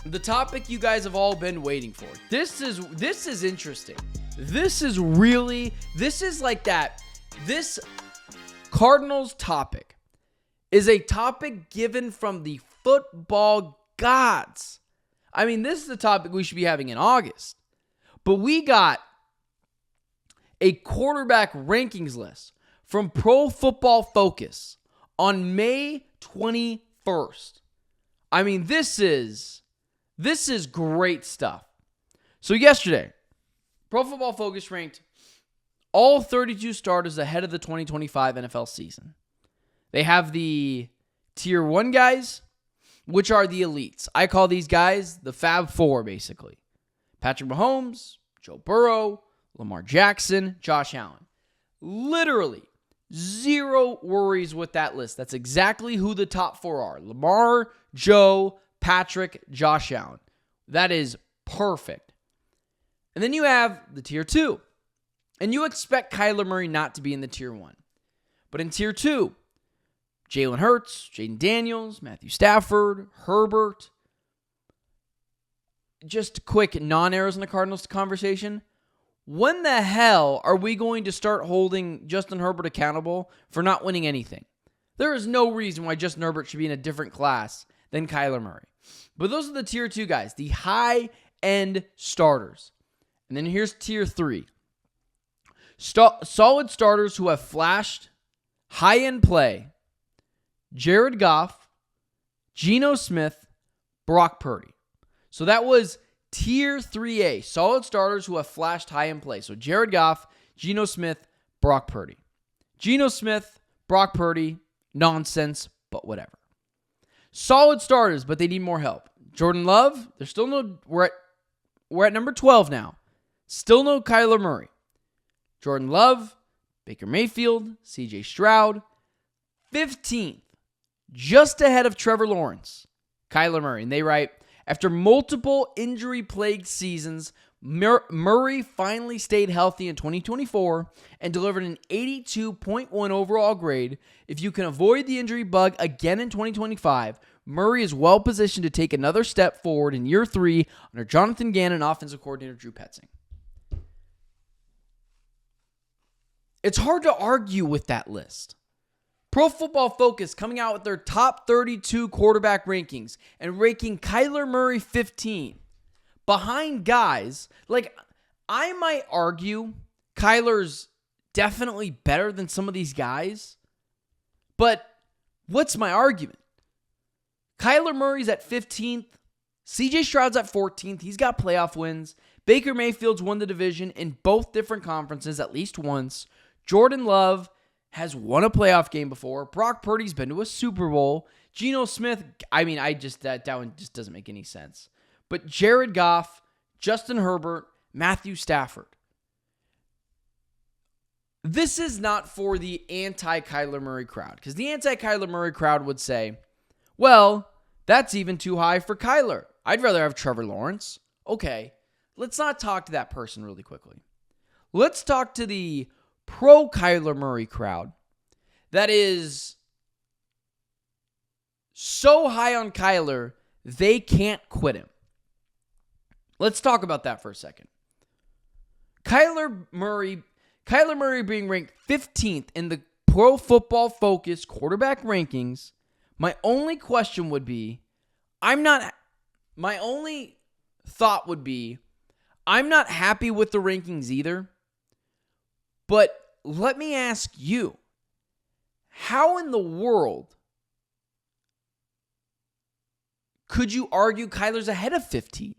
the topic you guys have all been waiting for. This is interesting. This is like that. This Cardinals topic is a topic given from the football gods. I mean, this is the topic we should be having in August. But we got a quarterback rankings list from Pro Football Focus on May 21st. I mean, this is great stuff. So yesterday, Pro Football Focus ranked all 32 starters ahead of the 2025 NFL season. They have the Tier 1 guys, which are the elites. I call these guys the Fab Four, basically. Patrick Mahomes, Joe Burrow, Lamar Jackson, Josh Allen. Literally, zero worries with that list. That's exactly who the top four are. Lamar, Joe, Patrick, Josh Allen. That is perfect. And then you have the Tier 2. And you expect Kyler Murray not to be in the Tier 1. But in Tier 2, Jalen Hurts, Jaden Daniels, Matthew Stafford, Herbert. Just quick non-arrows in the Cardinals conversation. When the hell are we going to start holding Justin Herbert accountable for not winning anything? There is no reason why Justin Herbert should be in a different class than Kyler Murray. But those are the Tier 2 guys, the high-end starters. And then here's Tier 3. Solid starters who have flashed high-end play. Jared Goff, Geno Smith, Brock Purdy. So that was Tier 3A, solid starters who have flashed high-end play. So Jared Goff, Geno Smith, Brock Purdy. Geno Smith, Brock Purdy, nonsense, but whatever. Solid starters, but they need more help. Jordan Love, there's still no. We're at number 12 now. Still no Kyler Murray. Jordan Love, Baker Mayfield, CJ Stroud. 15th, just ahead of Trevor Lawrence, Kyler Murray. And they write, after multiple injury-plagued seasons, Murray finally stayed healthy in 2024 and delivered an 82.1 overall grade. If you can avoid the injury bug again in 2025, Murray is well positioned to take another step forward in year 3 under Jonathan Gannon and offensive coordinator Drew Petzing. It's hard to argue with that list. Pro Football Focus coming out with their top 32 quarterback rankings and ranking Kyler Murray 15 behind guys like, I might argue Kyler's definitely better than some of these guys, but what's my argument? Kyler Murray's at 15th. CJ Stroud's at 14th. He's got playoff wins. Baker Mayfield's won the division in both different conferences at least once. Jordan Love has won a playoff game before. Brock Purdy's been to a Super Bowl. Geno Smith, I mean, that one just doesn't make any sense. But Jared Goff, Justin Herbert, Matthew Stafford. This is not for the anti-Kyler Murray crowd, because the anti-Kyler Murray crowd would say, well, that's even too high for Kyler. I'd rather have Trevor Lawrence. Okay, let's not talk to that person really quickly. Let's talk to the pro-Kyler Murray crowd that is so high on Kyler, they can't quit him. Let's talk about that for a second. Kyler Murray being ranked 15th in the Pro Football Focus quarterback rankings, my only question would be, I'm not happy with the rankings either. But let me ask you, how in the world could you argue Kyler's ahead of 15?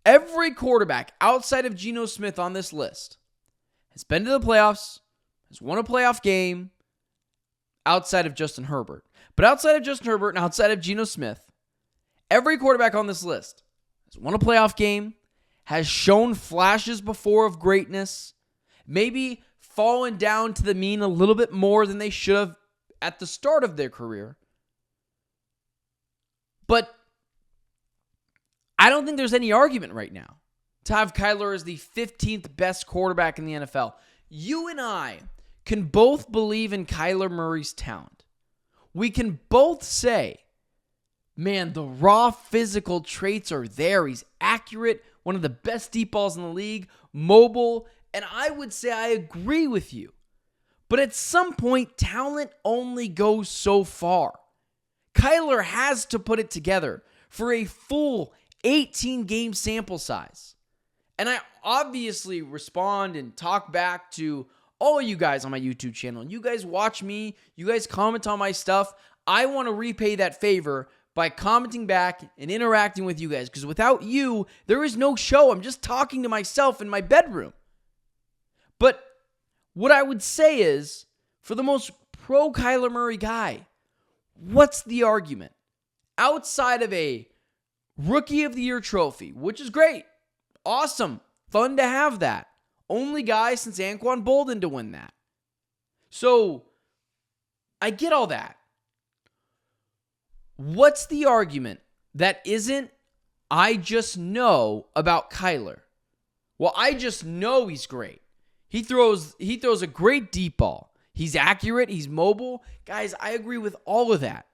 Every quarterback outside of Geno Smith on this list has been to the playoffs, has won a playoff game, outside of Justin Herbert. But outside of Justin Herbert and outside of Geno Smith, every quarterback on this list has won a playoff game, has shown flashes before of greatness, maybe fallen down to the mean a little bit more than they should have at the start of their career. But I don't think there's any argument right now to have Kyler as the 15th best quarterback in the NFL. You and I can both believe in Kyler Murray's talent. We can both say man, the raw physical traits are there. He's accurate, one of the best deep balls in the league, mobile, and I would say I agree with you. But at some point, talent only goes so far. Kyler has to put it together for a full 18-game sample size. And I obviously respond and talk back to all of you guys on my YouTube channel. You guys watch me. You guys comment on my stuff. I want to repay that favor by commenting back and interacting with you guys, because without you, there is no show. I'm just talking to myself in my bedroom. But what I would say is, for the most pro Kyler Murray guy, what's the argument? Outside of a Rookie of the Year trophy, which is great, awesome, fun to have that. Only guy since Anquan Bolden to win that. So, I get all that. What's the argument that isn't, I just know about Kyler? Well, I just know he's great. He throws a great deep ball. He's accurate. He's mobile. Guys, I agree with all of that.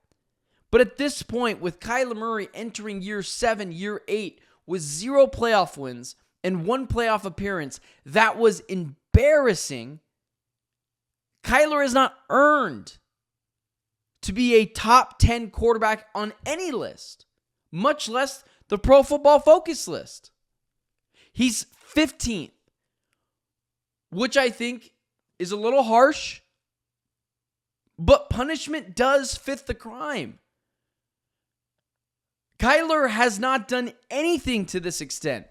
But at this point, with Kyler Murray entering year 7, year 8, with 0 playoff wins and 1 playoff appearance, that was embarrassing. Kyler has not earned to be a top 10 quarterback on any list, much less the Pro Football Focus list. He's 15th, which I think is a little harsh, but punishment does fit the crime. Kyler has not done anything to this extent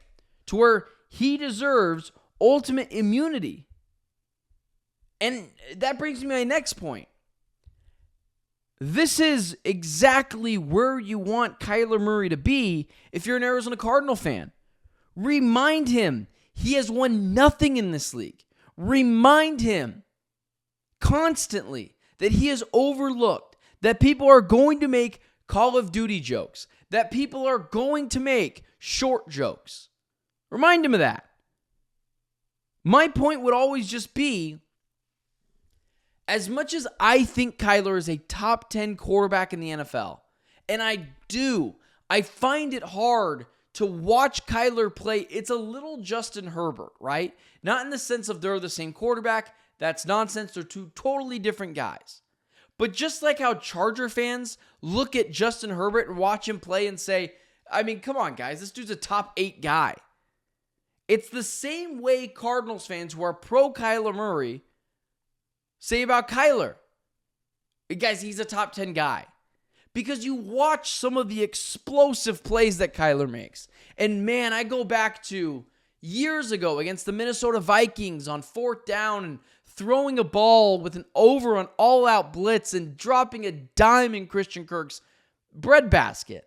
to where he deserves ultimate immunity. And that brings me to my next point. This is exactly where you want Kyler Murray to be if you're an Arizona Cardinal fan. Remind him he has won nothing in this league. Remind him constantly that he is overlooked, that people are going to make Call of Duty jokes, that people are going to make short jokes. Remind him of that. My point would always just be, as much as I think Kyler is a top 10 quarterback in the NFL, and I find it hard to watch Kyler play. It's a little Justin Herbert, right? Not in the sense of they're the same quarterback. That's nonsense. They're two totally different guys. But just like how Charger fans look at Justin Herbert and watch him play and say, I mean, come on, guys, this dude's a top 8 guy. It's the same way Cardinals fans who are pro Kyler Murray say about Kyler. Guys, he's a top 10 guy. Because you watch some of the explosive plays that Kyler makes. And man, I go back to years ago against the Minnesota Vikings on 4th down and throwing a ball with an over on all-out blitz and dropping a dime in Christian Kirk's breadbasket.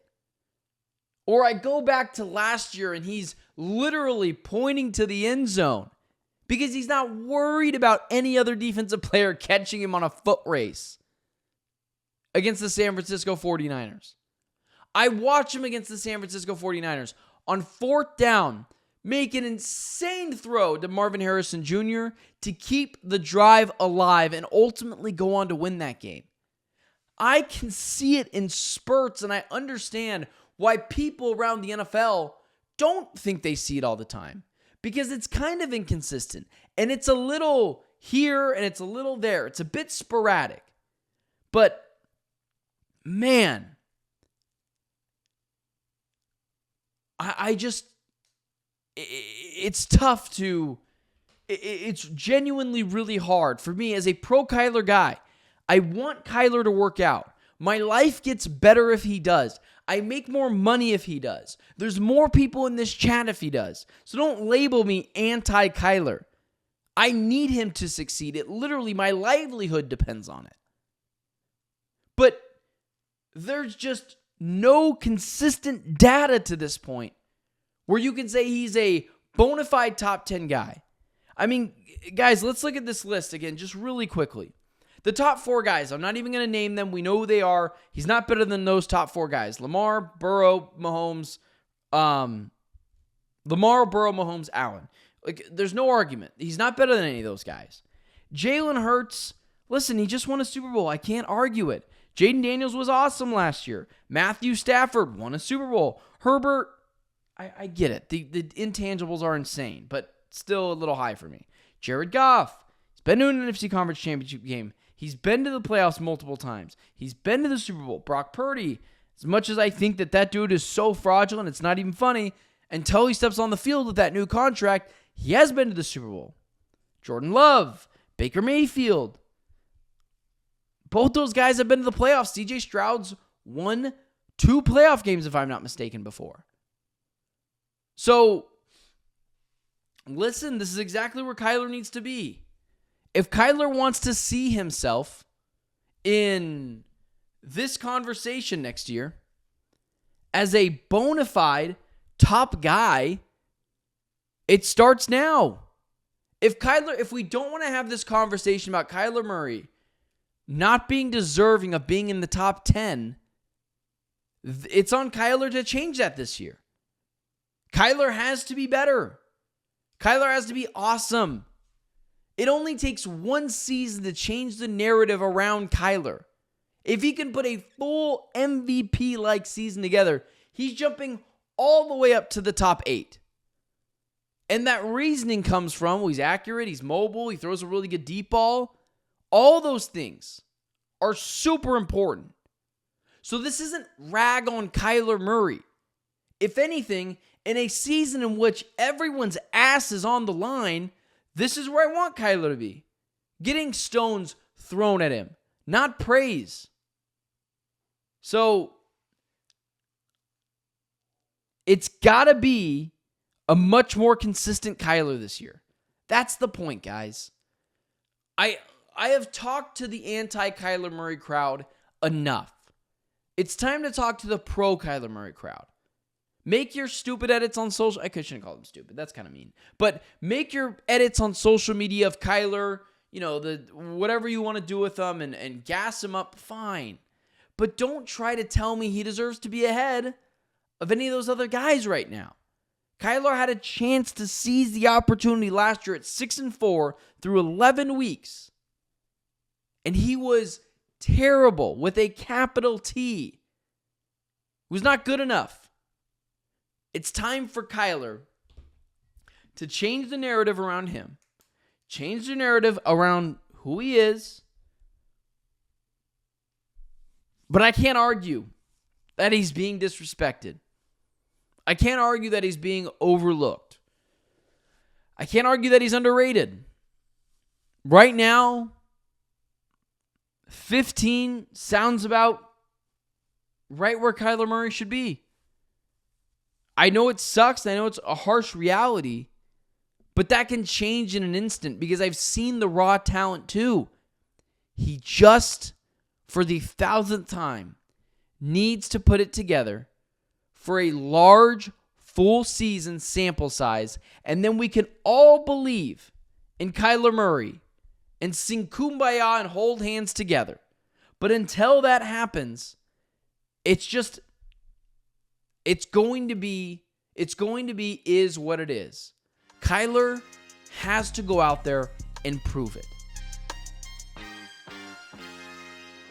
Or I go back to last year and he's literally pointing to the end zone because he's not worried about any other defensive player catching him on a foot race against the San Francisco 49ers. I watch him against the San Francisco 49ers on 4th down make an insane throw to Marvin Harrison Jr. to keep the drive alive and ultimately go on to win that game. I can see it in spurts, and I understand why people around the NFL don't think they see it all the time, because it's kind of inconsistent, and it's a little here and it's a little there. It's a bit sporadic. But, man, I just... It's tough to, it's genuinely really hard for me as a pro Kyler guy. I want Kyler to work out. My life gets better if he does. I make more money if he does. There's more people in this chat if he does. So don't label me anti-Kyler. I need him to succeed. It literally, my livelihood depends on it. But there's just no consistent data to this point where you can say he's a bona fide top 10 guy. I mean, guys, let's look at this list again just really quickly. The top 4 guys, I'm not even going to name them. We know who they are. He's not better than those top 4 guys. Lamar, Burrow, Mahomes, Allen. Like, there's no argument. He's not better than any of those guys. Jalen Hurts, listen, he just won a Super Bowl. I can't argue it. Jaden Daniels was awesome last year. Matthew Stafford won a Super Bowl. Herbert, I get it. The intangibles are insane, but still a little high for me. Jared Goff, he's been to an NFC Conference Championship game. He's been to the playoffs multiple times. He's been to the Super Bowl. Brock Purdy, as much as I think that dude is so fraudulent, it's not even funny, until he steps on the field with that new contract, he has been to the Super Bowl. Jordan Love, Baker Mayfield. Both those guys have been to the playoffs. CJ Stroud's won 2 playoff games, if I'm not mistaken, before. So, listen, this is exactly where Kyler needs to be. If Kyler wants to see himself in this conversation next year as a bona fide top guy, it starts now. If we don't want to have this conversation about Kyler Murray not being deserving of being in the top 10, it's on Kyler to change that this year. Kyler has to be better. Kyler has to be awesome. It only takes one season to change the narrative around Kyler. If he can put a full MVP-like season together, he's jumping all the way up to the top 8. And that reasoning comes from, well, he's accurate, he's mobile, he throws a really good deep ball. All those things are super important. So this isn't rag on Kyler Murray. If anything, in a season in which everyone's ass is on the line, this is where I want Kyler to be. Getting stones thrown at him, not praise. So, it's got to be a much more consistent Kyler this year. That's the point, guys. I have talked to the anti-Kyler Murray crowd enough. It's time to talk to the pro-Kyler Murray crowd. Make your stupid edits on social... I shouldn't call them stupid. That's kind of mean. But make your edits on social media of Kyler, whatever you want to do with them and gas him up, fine. But don't try to tell me he deserves to be ahead of any of those other guys right now. Kyler had a chance to seize the opportunity last year at 6-4 through 11 weeks. And he was terrible with a capital T. He was not good enough. It's time for Kyler to change the narrative around him, change the narrative around who he is. But I can't argue that he's being disrespected. I can't argue that he's being overlooked. I can't argue that he's underrated. Right now, 15 sounds about right where Kyler Murray should be. I know it sucks. I know it's a harsh reality, but that can change in an instant because I've seen the raw talent too. He just, for the 1,000th time, needs to put it together for a large, full season sample size, and then we can all believe in Kyler Murray and sing Kumbaya and hold hands together. But until that happens, it's going to be is what it is. Kyler has to go out there and prove it.